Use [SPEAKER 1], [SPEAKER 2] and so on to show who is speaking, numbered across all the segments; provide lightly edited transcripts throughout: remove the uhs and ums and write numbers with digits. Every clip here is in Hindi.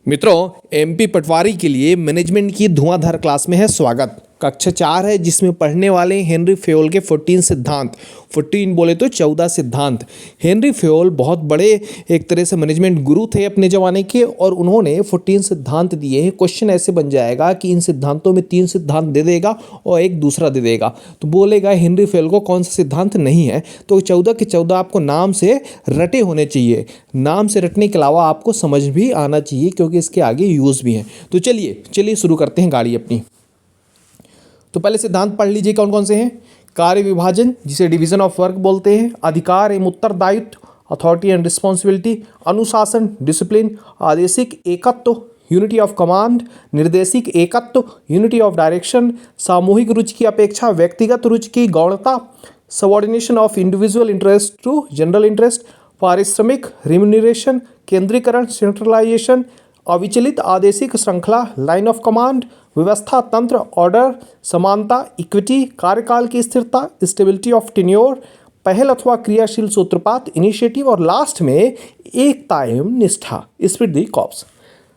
[SPEAKER 1] मित्रों, एमपी पटवारी के लिए मैनेजमेंट की धुआंधार क्लास में है स्वागत। कक्षा 4 है जिसमें पढ़ने वाले हेनरी फेयोल के 14 सिद्धांत। 14 बोले तो 14 सिद्धांत। हेनरी फेयोल बहुत बड़े एक तरह से मैनेजमेंट गुरु थे अपने ज़माने के, और उन्होंने 14 सिद्धांत दिए हैं। क्वेश्चन ऐसे बन जाएगा कि इन सिद्धांतों में 3 सिद्धांत दे देगा और एक दूसरा दे देगा, तो बोलेगा हेनरी फेयोल को कौन सा सिद्धांत नहीं है। तो 14 के 14 आपको नाम से रटे होने चाहिए। नाम से रटने के अलावा आपको समझ भी आना चाहिए, क्योंकि इसके आगे यूज़ भी हैं। तो चलिए शुरू करते हैं गाड़ी अपनी। तो पहले सिद्धांत पढ़ लीजिए कौन कौन से हैं। कार्य विभाजन, जिसे डिवीजन ऑफ वर्क बोलते हैं। अधिकार एवं उत्तरदायित्व, अथॉरिटी एंड रिस्पॉन्सिबिलिटी। अनुशासन, डिसिप्लिन। आदेशिक एकत्व, यूनिटी ऑफ कमांड। निर्देशिक एकत्व, यूनिटी ऑफ डायरेक्शन। सामूहिक रुचि की अपेक्षा व्यक्तिगत रुचि की गौणता। Subordination of individual interest to general interest. पारिश्रमिक, रिम्यूनरेशन। केंद्रीकरण, सेंट्रलाइजेशन। अविचलित आदेशिक श्रृंखला, लाइन ऑफ कमांड। व्यवस्था तंत्र, ऑर्डर। समानता, इक्विटी। कार्यकाल की स्थिरता, स्टेबिलिटी ऑफ टेन्योर। पहल अथवा क्रियाशील सूत्रपात, इनिशिएटिव। और लास्ट में एकता एवं निष्ठा, स्पिरिट द कॉर्प्स।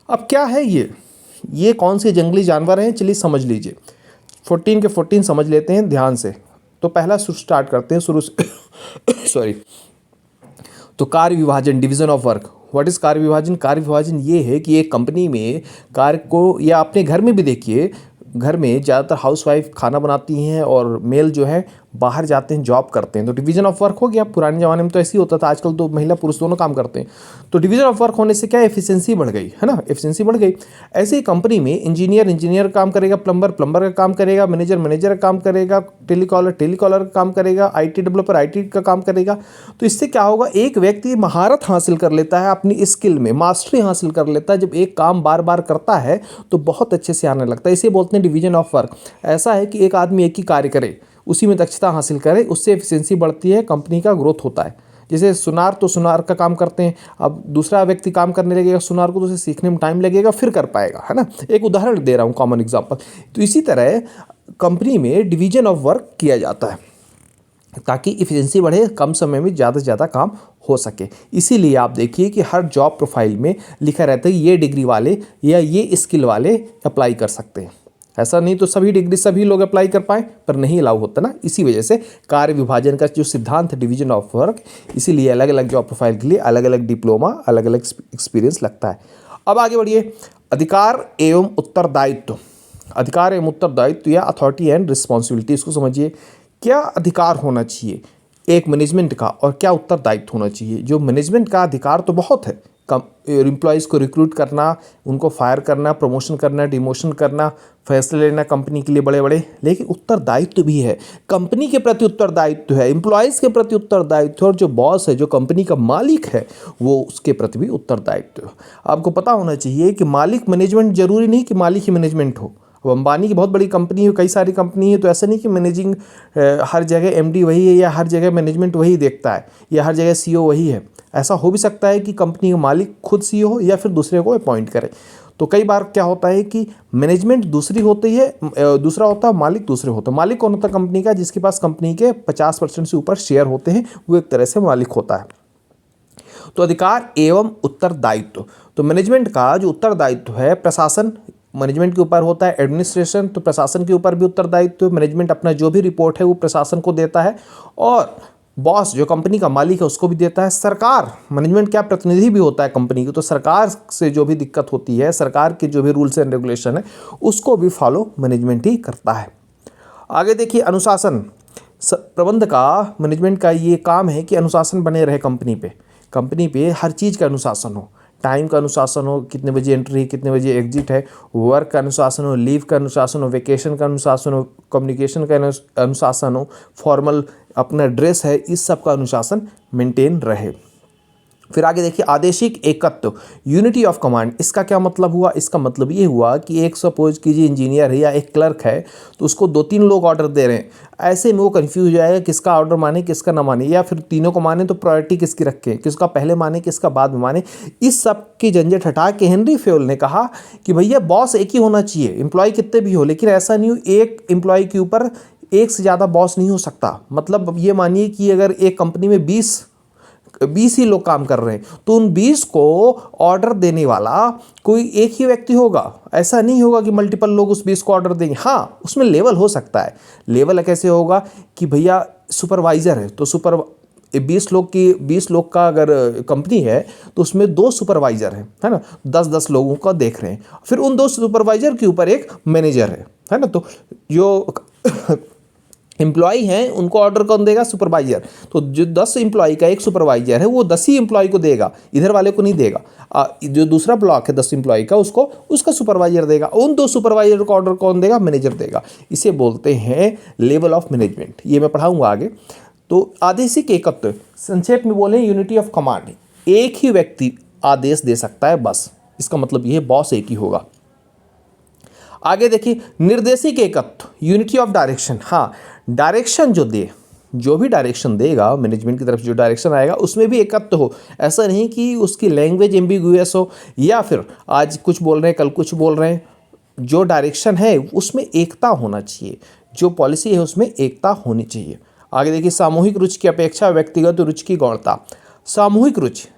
[SPEAKER 1] अब क्या है ये कौन से जंगली जानवर हैं, चलिए समझ लीजिए। 14 के 14 समझ लेते हैं ध्यान से। तो पहला स्टार्ट करते हैं शुरू से सॉरी। तो कार्य विभाजन, division of work. What is कार्य विभाजन? कार्य विभाजन ये है कि एक कंपनी में कार्य को, या अपने घर में भी देखिए, घर में ज़्यादातर हाउसवाइफ खाना बनाती हैं और मेल जो है बाहर जाते हैं, जॉब करते हैं। तो डिवीजन ऑफ वर्क हो गया। पुराने ज़माने में तो ऐसे ही होता था, आजकल तो महिला पुरुष दोनों काम करते हैं। तो डिवीजन ऑफ वर्क होने से क्या एफिशिएंसी बढ़ गई है ना, एफिशिएंसी बढ़ गई। ऐसे ही कंपनी में इंजीनियर काम करेगा, प्लम्बर का काम करेगा, मैनेजर का काम करेगा, टेलीकॉलर का काम करेगा, IT डेवलपर IT का काम करेगा। तो इससे क्या होगा, एक व्यक्ति महारत हासिल कर लेता है, अपनी स्किल में मास्टरी हासिल कर लेता है। जब एक काम बार बार करता है तो बहुत अच्छे से आने लगता है। इसे बोलते हैं डिवीजन ऑफ वर्क। ऐसा है कि एक आदमी एक ही कार्य करे, उसी में दक्षता हासिल करे, उससे एफिशिएंसी बढ़ती है, कंपनी का ग्रोथ होता है। जैसे सुनार का काम करते हैं, अब दूसरा व्यक्ति काम करने लगेगा सुनार को, तो उसे सीखने में टाइम लगेगा, फिर कर पाएगा, है ना। एक उदाहरण दे रहा हूँ, कॉमन एग्जांपल। तो इसी तरह कंपनी में डिवीजन ऑफ वर्क किया जाता है ताकि इफिशिएंसी बढ़े, कम समय में ज़्यादा से ज़्यादा काम हो सके। इसीलिए आप देखिए कि हर जॉब प्रोफाइल में लिखा रहता है ये डिग्री वाले या ये स्किल वाले अप्लाई कर सकते हैं। ऐसा नहीं तो सभी डिग्री सभी लोग अप्लाई कर पाए, पर नहीं अलाउ होता ना। इसी वजह से कार्य विभाजन का जो सिद्धांत है, डिवीजन ऑफ वर्क, इसीलिए अलग अलग जॉब प्रोफाइल के लिए अलग अलग डिप्लोमा, अलग अलग एक्सपीरियंस लगता है। अब आगे बढ़िए। अधिकार एवं उत्तरदायित्व। अधिकार एवं उत्तरदायित्व या अथॉरिटी एंड रिस्पॉन्सिबिलिटी, इसको समझिए। क्या अधिकार होना चाहिए एक मैनेजमेंट का और क्या उत्तरदायित्व होना चाहिए। जो मैनेजमेंट का अधिकार तो बहुत है, एम्प्लॉयज़ को रिक्रूट करना, उनको फायर करना, प्रमोशन करना, डिमोशन करना, फैसले लेना कंपनी के लिए बड़े बड़े, लेकिन उत्तरदायित्व भी है। कंपनी के प्रति उत्तरदायित्व है, एम्प्लॉयज़ के प्रति उत्तरदायित्व, और जो बॉस है, जो कंपनी का मालिक है, वो उसके प्रति भी उत्तरदायित्व। आपको पता होना चाहिए कि मालिक मैनेजमेंट जरूरी नहीं कि मालिक ही मैनेजमेंट हो। अब अंबानी की बहुत बड़ी कंपनी है, कई सारी कंपनी है, तो ऐसा नहीं कि मैनेजिंग हर जगह MD वही है, या हर जगह मैनेजमेंट वही देखता है, या हर जगह CEO वही है। ऐसा हो भी सकता है कि कंपनी का मालिक खुद CEO हो या फिर दूसरे को अपॉइंट करे। तो कई बार क्या होता है कि मैनेजमेंट दूसरी होती है, दूसरा होता है, मालिक दूसरे होता है। मालिक कौन होता है कंपनी का? जिसके पास कंपनी के 50% से ऊपर शेयर होते हैं, वो एक तरह से मालिक होता है। तो अधिकार एवं उत्तरदायित्व। तो मैनेजमेंट का जो उत्तरदायित्व है, प्रशासन मैनेजमेंट के ऊपर होता है, एडमिनिस्ट्रेशन तो प्रशासन के ऊपर भी उत्तरदायित्व। मैनेजमेंट अपना जो भी रिपोर्ट है वो प्रशासन को देता है, और बॉस जो कंपनी का मालिक है उसको भी देता है। सरकार, मैनेजमेंट क्या प्रतिनिधि भी होता है कंपनी की, तो सरकार से जो भी दिक्कत होती है, सरकार के जो भी रूल्स एंड रेगुलेशन है, उसको भी फॉलो मैनेजमेंट ही करता है। आगे देखिए, अनुशासन। प्रबंध का, मैनेजमेंट का ये काम है कि अनुशासन बने रहे कंपनी पे हर चीज़ का अनुशासन हो। टाइम का अनुशासन हो, कितने बजे एंट्री है, कितने बजे एग्जिट है, वर्क का अनुशासन हो, लीव का अनुशासन हो, वेकेशन का अनुशासन हो, कम्युनिकेशन का अनुशासन हो, फॉर्मल अपना ड्रेस है, इस सब का अनुशासन मेंटेन रहे। फिर आगे देखिए, आदेशिक एकत्व, यूनिटी ऑफ कमांड। इसका क्या मतलब हुआ? इसका मतलब ये हुआ कि एक सपोज कीजिए इंजीनियर है या एक क्लर्क है, तो उसको 2-3 लोग ऑर्डर दे रहे हैं। ऐसे में वो कंफ्यूज हो जाएगा किसका ऑर्डर माने किसका ना माने, या फिर तीनों को माने तो प्रायोरिटी किसकी रखें, किसका पहले माने किसका बाद में माने। इस सब की झंझट हटा के हेनरी फेयोल ने कहा कि भैया बॉस एक ही होना चाहिए, एम्प्लॉय कितने भी हो, लेकिन ऐसा नहीं हो एक एम्प्लॉय के ऊपर एक से ज़्यादा बॉस नहीं हो सकता। मतलब ये मानिए कि अगर एक कंपनी में 20 20 ही लोग काम कर रहे हैं, तो उन 20 को ऑर्डर देने वाला कोई एक ही व्यक्ति होगा। ऐसा नहीं होगा कि मल्टीपल लोग उस 20 को ऑर्डर देंगे। हाँ, उसमें लेवल हो सकता है। लेवल कैसे होगा कि भैया सुपरवाइज़र है तो 20 लोग का अगर कंपनी है तो उसमें 2 सुपरवाइज़र है ना, 10-10 लोगों का देख रहे हैं। फिर उन 2 सुपरवाइज़र के ऊपर एक मैनेजर है ना। तो जो एम्प्लॉई हैं उनको ऑर्डर कौन देगा? सुपरवाइजर। तो जो 10 एम्प्लॉई का एक सुपरवाइजर है वो 10 ही एम्प्लॉई को देगा, इधर वाले को नहीं देगा। जो दूसरा ब्लॉक है 10 एम्प्लॉई का, उसको उसका सुपरवाइजर देगा। उन 2 सुपरवाइजर को ऑर्डर कौन देगा? मैनेजर देगा। इसे बोलते हैं लेवल ऑफ मैनेजमेंट। ये मैं पढ़ाऊंगा आगे। तो आदेशिक एकत्व, संक्षेप में बोले यूनिटी ऑफ कमांड। एक ही व्यक्ति आदेश दे सकता है बस, इसका मतलब ये बॉस एक ही होगा। आगे देखिए निर्देशिक एकत्व, यूनिटी ऑफ डायरेक्शन। हाँ, डायरेक्शन जो भी डायरेक्शन देगा मैनेजमेंट की तरफ से, जो डायरेक्शन आएगा उसमें भी एकत्व हो। ऐसा नहीं कि उसकी लैंग्वेज एम्बिगुअस हो या फिर आज कुछ बोल रहे हैं कल कुछ बोल रहे हैं। जो डायरेक्शन है उसमें एकता होना चाहिए, जो पॉलिसी है उसमें एकता होनी चाहिए। आगे देखिए सामूहिक रुचि की अपेक्षा व्यक्तिगत रुचि की गौणता। सामूहिक रुचि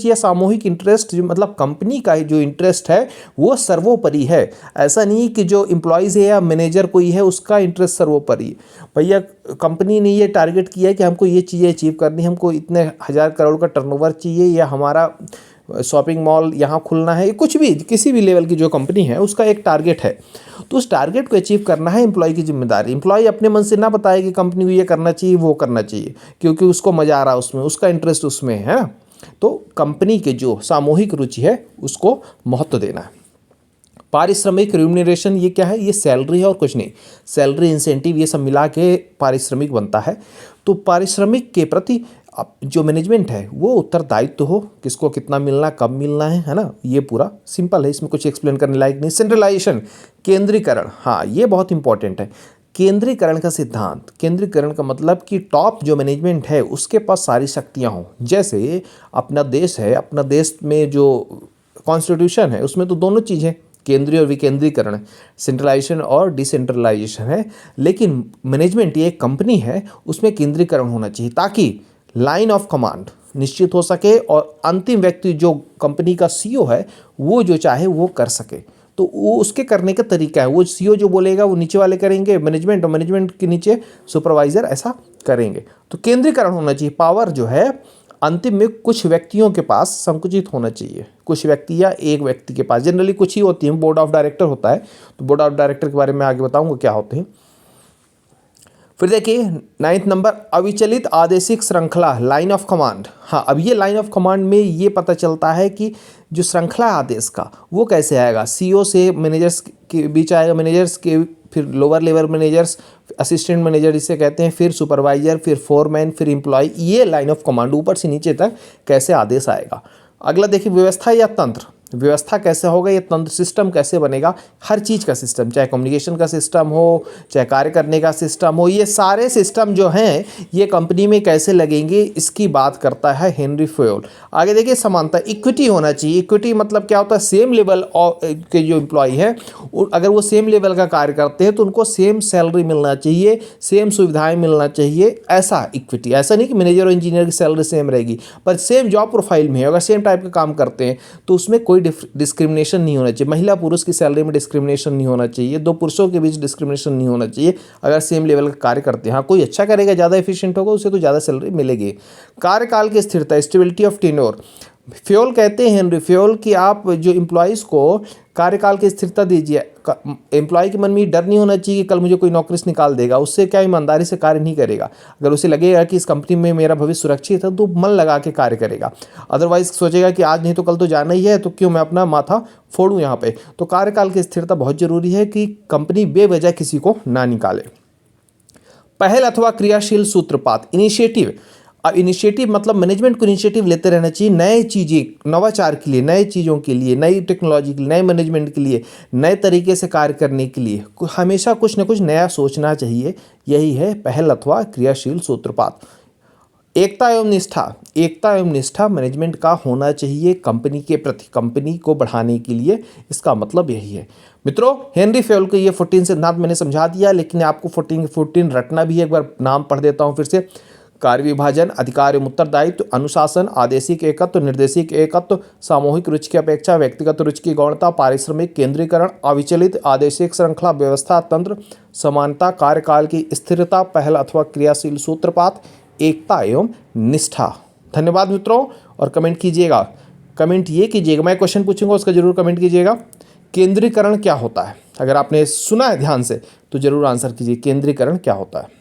[SPEAKER 1] या सामूहिक इंटरेस्ट, जो मतलब कंपनी का जो इंटरेस्ट है वो सर्वोपरि है। ऐसा नहीं कि जो एम्प्लॉयज़ है या मैनेजर कोई है उसका इंटरेस्ट सर्वोपरि है। भैया कंपनी ने ये टारगेट किया है कि हमको ये चीज़ें अचीव करनी है, हमको इतने 1000 करोड़ का टर्नओवर चाहिए, या हमारा शॉपिंग मॉल यहाँ खुलना है, कुछ भी किसी भी लेवल की जो कंपनी है उसका एक टारगेट है। तो उस टारगेट को अचीव करना है एम्प्लॉय की जिम्मेदारी। एम्प्लॉय अपने मन से ना बताए कि कंपनी को ये करना चाहिए वो करना चाहिए, क्योंकि उसको मज़ा आ रहा है उसमें, उसका इंटरेस्ट उसमें है ना। तो कंपनी के जो सामूहिक रुचि है उसको महत्व देना है। पारिश्रमिक रिम्यूनरेशन, ये क्या है? ये सैलरी है और कुछ नहीं। सैलरी, इंसेंटिव, ये सब मिला के पारिश्रमिक बनता है। तो पारिश्रमिक के प्रति जो मैनेजमेंट है वो उत्तरदायित्व हो, किसको कितना मिलना, कब मिलना है ना। ये पूरा सिंपल है, इसमें कुछ एक्सप्लेन करने लायक नहीं। सेंट्रलाइजेशन, केंद्रीकरण। हाँ, ये बहुत इंपॉर्टेंट है। केंद्रीकरण का सिद्धांत, केंद्रीकरण का मतलब कि टॉप जो मैनेजमेंट है उसके पास सारी शक्तियाँ हों। जैसे अपना देश है, अपना देश में जो कॉन्स्टिट्यूशन है उसमें तो दोनों चीज़ें, केंद्रीय और विकेंद्रीकरण, सेंट्रलाइजेशन और डिसेंट्रलाइजेशन है। लेकिन मैनेजमेंट ये एक कंपनी है, उसमें केंद्रीकरण होना चाहिए ताकि लाइन ऑफ कमांड निश्चित हो सके और अंतिम व्यक्ति जो कंपनी का सीईओ है वो जो चाहे वो कर सके। तो वो उसके करने का तरीका है, वो सीईओ जो बोलेगा वो नीचे वाले करेंगे मैनेजमेंट, और मैनेजमेंट के नीचे सुपरवाइजर, ऐसा करेंगे। तो केंद्रीकरण होना चाहिए। पावर जो है अंतिम में कुछ व्यक्तियों के पास संकुचित होना चाहिए, कुछ व्यक्ति या एक व्यक्ति के पास। जनरली कुछ ही होती है, बोर्ड ऑफ डायरेक्टर होता है। तो बोर्ड ऑफ डायरेक्टर के बारे में आगे बताऊंगा क्या होते हैं। फिर देखिए 9th नंबर, अविचलित आदेशिक श्रृंखला, लाइन ऑफ कमांड। हाँ, अब ये लाइन ऑफ कमांड में ये पता चलता है कि जो श्रृंखला आदेश का वो कैसे आएगा। सीईओ से मैनेजर्स के बीच आएगा, मैनेजर्स के फिर lower level managers, assistant manager जिसे कहते हैं, फिर सुपरवाइजर, फिर फोरमैन, फिर एम्प्लॉय। ये लाइन ऑफ कमांड ऊपर से नीचे तक कैसे आदेश आएगा। अगला देखिए व्यवस्था या तंत्र। व्यवस्था कैसे होगा, ये तंत्र, सिस्टम कैसे बनेगा। हर चीज़ का सिस्टम, चाहे कम्युनिकेशन का सिस्टम हो, चाहे कार्य करने का सिस्टम हो, ये सारे सिस्टम जो हैं ये कंपनी में कैसे लगेंगे, इसकी बात करता है हेनरी फेयोल। आगे देखिए समानता, इक्विटी होना चाहिए। इक्विटी मतलब क्या होता है? सेम लेवल के जो एम्प्लॉय हैं अगर वो सेम लेवल का कार्य करते हैं तो उनको सेम सैलरी मिलना चाहिए, सेम सुविधाएं मिलना चाहिए, ऐसा इक्विटी। ऐसा नहीं कि मैनेजर और इंजीनियर की सैलरी सेम रहेगी, पर सेम जॉब प्रोफाइल में अगर सेम टाइप का काम करते हैं तो उसमें कोई डिस्क्रिमिनेशन नहीं होना चाहिए। महिला पुरुष की सैलरी में डिस्क्रिमिनेशन नहीं होना चाहिए, 2 पुरुषों के बीच डिस्क्रिमिनेशन नहीं होना चाहिए अगर सेम लेवल का कार्य करते हैं। हाँ, कोई अच्छा करेगा, ज़्यादा एफिशिएंट होगा, उसे तो ज़्यादा सैलरी मिलेगी। कार्यकाल की स्थिरता, स्टेबिलिटी ऑफ टेन्योर। फेयोल कहते हैं, हेनरी फेयोल, कि आप जो एम्प्लॉयज़ को कार्यकाल की स्थिरता दीजिए। एम्प्लॉय के मन में डर नहीं होना चाहिए कि कल मुझे कोई नौकरी से निकाल देगा, उससे क्या ईमानदारी से कार्य नहीं करेगा। अगर उसे लगेगा कि इस कंपनी में मेरा भविष्य सुरक्षित है तो मन लगा के कार्य करेगा। अदरवाइज सोचेगा कि आज नहीं तो कल तो जाना ही है, तो क्यों मैं अपना माथा फोड़ूं यहाँ पे। तो कार्यकाल की स्थिरता बहुत जरूरी है कि कंपनी बेवजह किसी को ना निकाले। पहल अथवा क्रियाशील सूत्रपात, इनिशिएटिव। अब इनिशिएटिव मतलब मैनेजमेंट को इनिशिएटिव लेते रहना चाहिए, नए चीज़ें, नवाचार के लिए, नए चीज़ों के लिए, नई टेक्नोलॉजी के लिए, नए मैनेजमेंट के लिए, नए तरीके से कार्य करने के लिए हमेशा कुछ न कुछ नया सोचना चाहिए। यही है पहल अथवा क्रियाशील सूत्रपात। एकता एवं निष्ठा, एकता एवं निष्ठा मैनेजमेंट का होना चाहिए कंपनी के प्रति, कंपनी को बढ़ाने के लिए। इसका मतलब यही है मित्रों। हेनरी फेयोल के ये 14 सिद्धांत मैंने समझा दिया, लेकिन आपको 14 रटना भी है। एक बार नाम पढ़ देता हूँ फिर से। कार्य विभाजन, अधिकार एवं उत्तरदायित्व, अनुशासन, आदेशिक एकत्व, निर्देशिक एकत्व, सामूहिक रुचि की अपेक्षा व्यक्तिगत रुचि की गौणता, पारिश्रमिक केंद्रीकरण, अविचलित आदेशिक श्रृंखला व्यवस्था तंत्र, समानता, कार्यकाल की स्थिरता, पहल अथवा क्रियाशील सूत्रपात, एकता एवं निष्ठा। धन्यवाद मित्रों। और कमेंट कीजिएगा, कमेंट ये कीजिएगा, मैं क्वेश्चन पूछूंगा उसका जरूर कमेंट कीजिएगा, केंद्रीकरण क्या होता है। अगर आपने सुना है ध्यान से तो जरूर आंसर कीजिए, केंद्रीकरण क्या होता है।